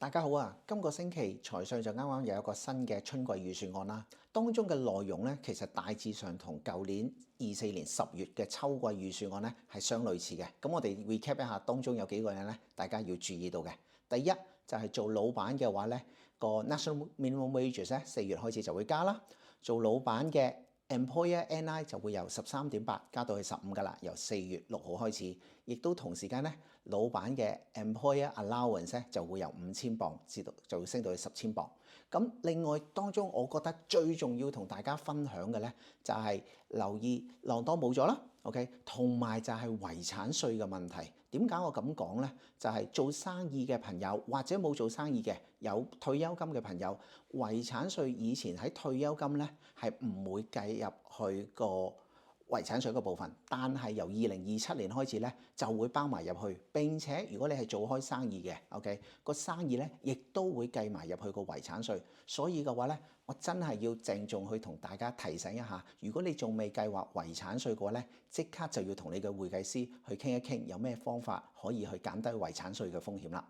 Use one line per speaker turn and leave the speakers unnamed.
大家好啊！今個星期財稅就啱啱有一個新嘅春季預算案啦，當中嘅內容咧其實大致上同舊年24年10月嘅秋季預算案咧係相類似嘅。咁我哋 recap 一下當中有幾個人咧，大家要注意到嘅。第一就係做老闆嘅話咧，個 National Minimum Wages 咧4月開始就會加啦。做老闆嘅Employer NI 就會由13.8加到去15㗎啦，由4月6號開始，亦都同時間咧，老闆嘅 Employer Allowance 咧就會由5000磅至到就會升到去10,000磅。咁另外當中，我覺得最重要同大家分享嘅咧，就係留意浪多冇咗啦。OK， 同埋就係遺產稅嘅問題。點解我咁講呢？就係做生意嘅朋友或者冇做生意嘅有退休金嘅朋友，遺產稅以前喺退休金呢係唔會計入去個遺產稅嘅部分，但係由2027年開始呢就會包埋入去。並且如果你係做開生意嘅 ，OK 個生意呢亦都會計埋入去個遺產稅。所以嘅話呢，我真係要鄭重去同大家提醒一下，如果你仲未計劃遺產稅嘅話呢，即刻就要同你嘅會計師去傾一傾，有咩方法可以去減低遺產稅嘅風險啦。